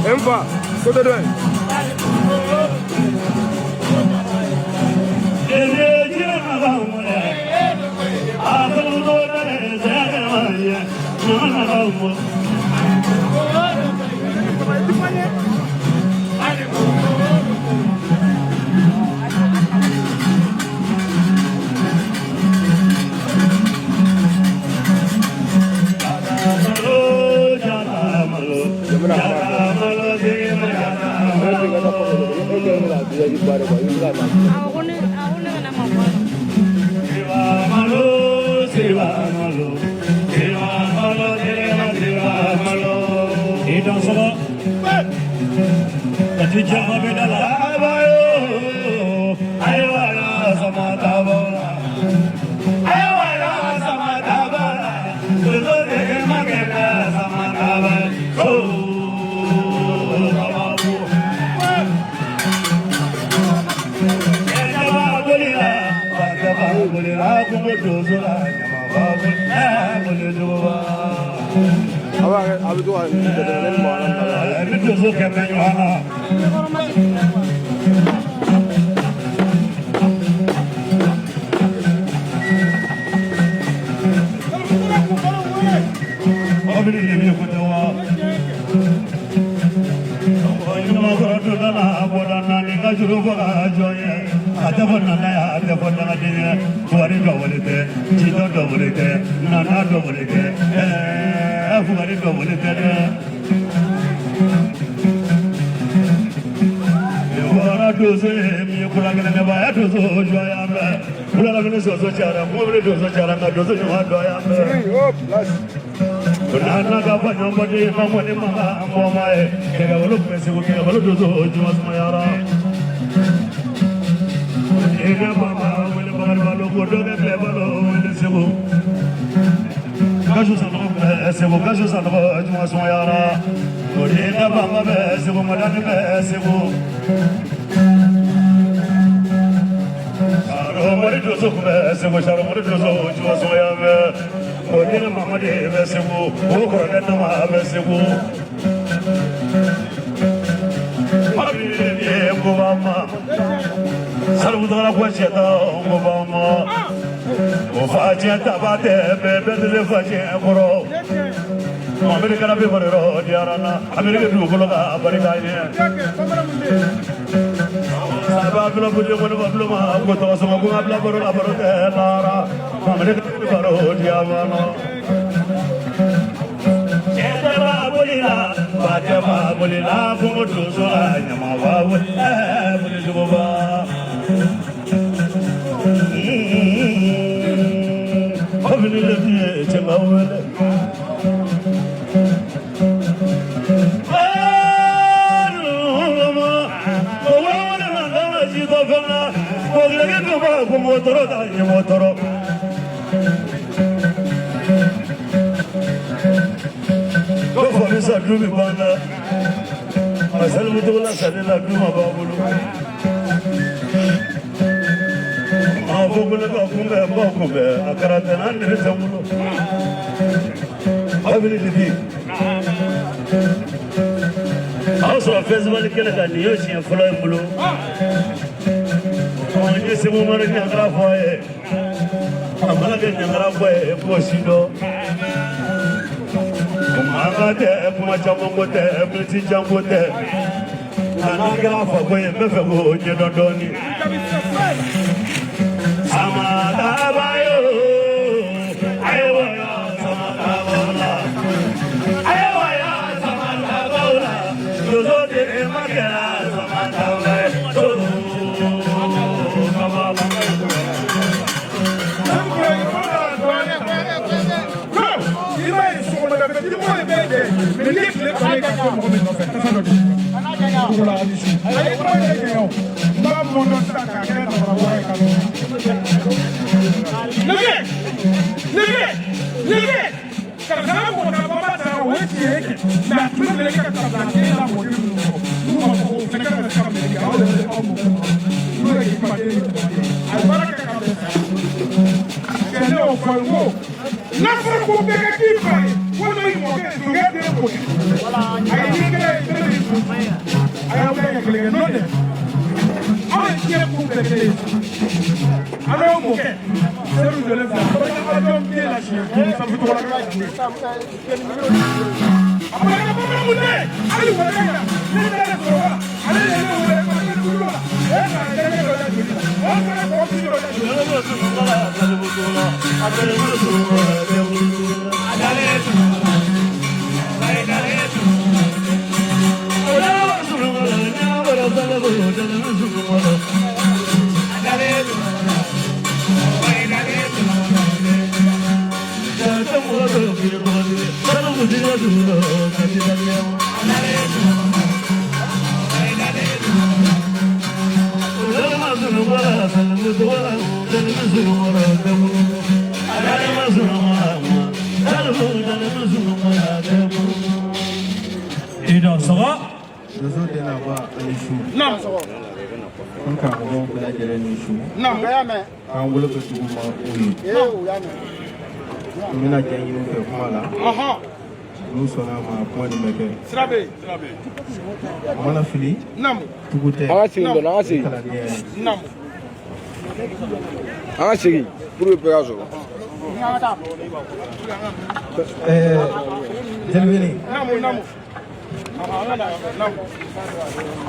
Empa, what are you doing?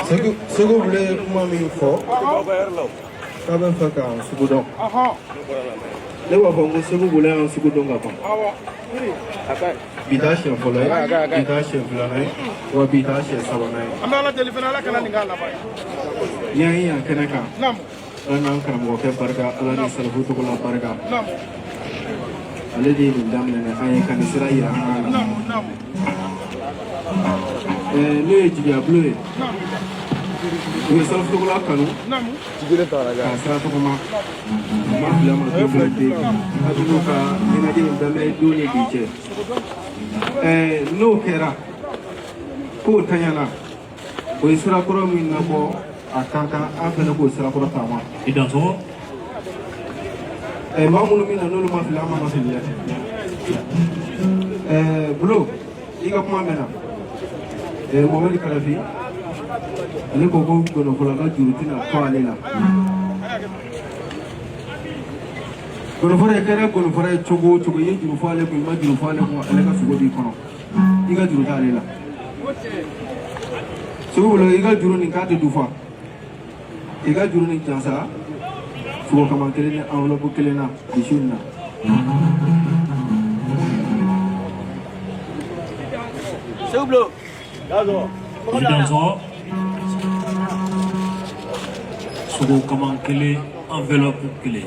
Ce que vous voulez, moi, il faut. Ça va faire un secoudon. Les wapons, ce que vous voulez, un secoudon. Bita chien follow, bita chien flanai, ou bita chien salonai. Amala téléphone à la cananiga là-bas. Yaya Kanaka. Non. Un an comme Walker Parga, Alani Salvuto la Parga. Non. Allez dire une dame, un canisera. Non. Le diable. Non. We solve the block, no? Tu veux pas la gare. Ça va comment? Ma flamme a été Aduka, Nenadi, Dame, Doni, Biche. No Kera. Ko Tayana. We sera from in the war, a Kaka, after the Go Saratama. It does all. Mamma, no Maflama, Blue, you got my man. Woman Calafi. Ale ko ko kono fala jurutina ko ale la kono fara kera kono fara chogo ye juru fale ko ma juru fale ko ale ka sugo di kono iga juru ta ale la sugo lo iga juru ni ka te dufa iga juru ni jansa sugo kama kele ni awlo ko kele na bishunna Sublo dazo It does all. Sugo kaman kele enveloppe kele.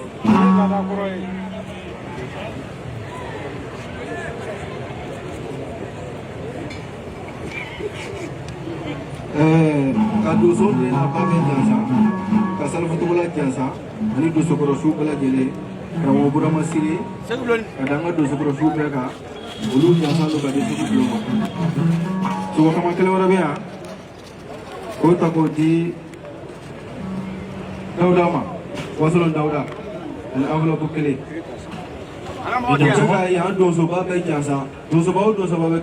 Kado so de na ba me jansa ka sal futu wala jansa ani do sokoro su bala jele ka wo bura masiri Sublo kadanga do sokoro su be ka bulu jansa do ka de su bulu so kama kele wara be ko ta ko di Dauda ma wasalon Dauda an enveloppe kele ya dozo ba be jansa dozo ba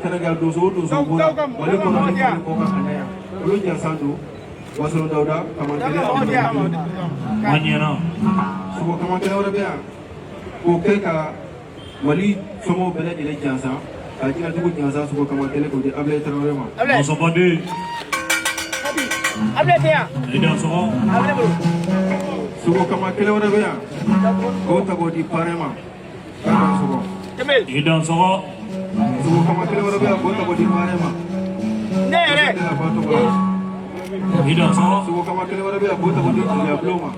kana ga dozo bola wali ko ko ka anaya lu jansa do wasalon Dauda kama kele Manyana. so kama kele wara be ko ke ka wali somo bele de jansa ka jina dugu jansa so kama kele ko de able trawre ma On s'en bat deux. Able tia It does all. able bro sugo kama kele wara be ko ta ko di parema sugo Kemel It does all. sugo kama kele wara be ko ta ko di parema nere It does all. sugo kama kele wara be ko ta ko di diploma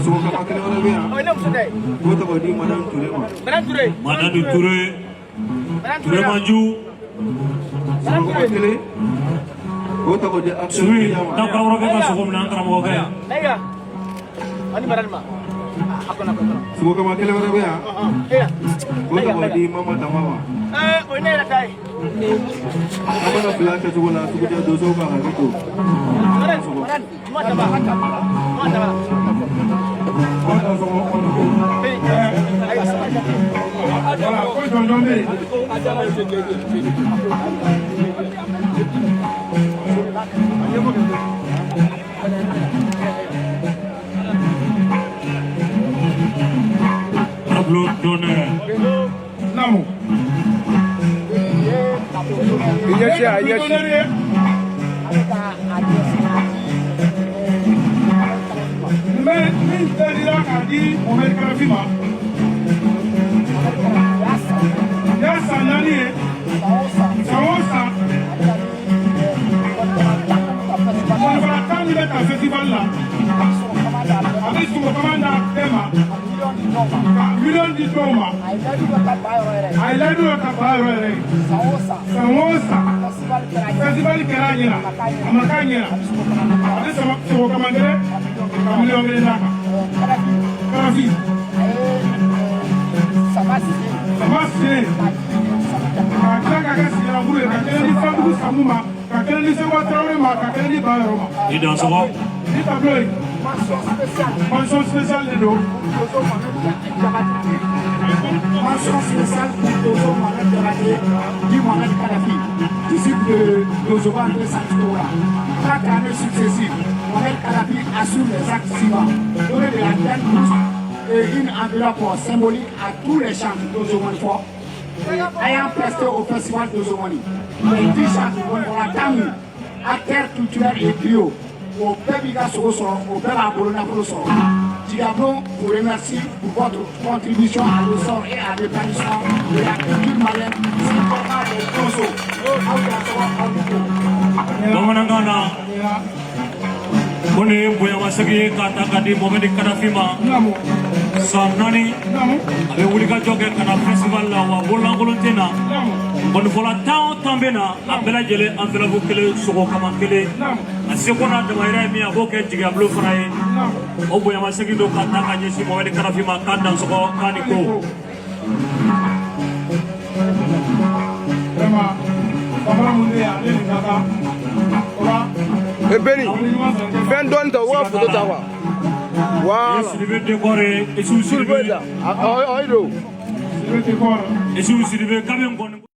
sugo kama kele wara be oh no today ko ta ko di madam Touré ma Madame Touré Madame Touré. Turemanju. Sogoma kele. Kota ko de action. Sui, tak kau orang kita sogom nang karam kau kaya. Nega. Ani maralma. Aku nak. Sogoma kele mana be ya? Iya. Kota ko di mama tamawa. Oh ini lah kai. Apa nak belah ke sekolah suku dia dosa ka gitu. Maran. Mau tambah. Mau tambah. Kota sogo ko. Ayo. Voilà, ko jonjon be. Upload donor. Namu. Iya sih. Mais min dira ka di Mohamed Karafima. Ya sanani e. Sawosa. On va attendre le festival là. Avec son commandant Tema. Million di Toma. I love you ka bayro re. Sawosa. Festival Keranyela. Amakanyela. Avec son commandant Million de la Karafi. Sabasi. Kaka kasi la bure ka kele ni fandu samuma ka kele ni sewa trawe ma ka kele ni bayro ma. Di dans sogo. Di tabloy. Mention spéciale de do. Mention spéciale pour Dozo Mohamed Deraké, dit Mohamed Karafi, disciple de Dozo André Santora. Chaque année successive, Mohamed Karafi assure les actes suivants. Donner de la terre et une enveloppe symbolique à tous les chants de Dozo Monfort ayant presté au festival Dozo Moni. Les 10 chants de la Tamu, acteurs culturels et trio, au Pébiga Sogo, au Péba Bolona Polo. Diablo vous remercie pour votre contribution à l'essor et à l'épanouissement de la culture malienne, c'est important de Dozo. Bamanangana. Kone boya masagi kata kadi Mohamed Karafima. Sanani. Abe wulika joget kana festival la wa bolan kolotena. Bon fola taw tambena abela jele enveloppe kele sogo kama kele. Asekona damaira mi aboke Diablo faraye. O boya masagi do kata kanye si Mohamed Karafima kanda sogo kaniko. Vraiment, Baba Munde a allé là-bas. Eh Benny, fais un don de wa photo ta wa. Voilà. Yes, libe décoré et sous Sur le là. Ah, et sous kamen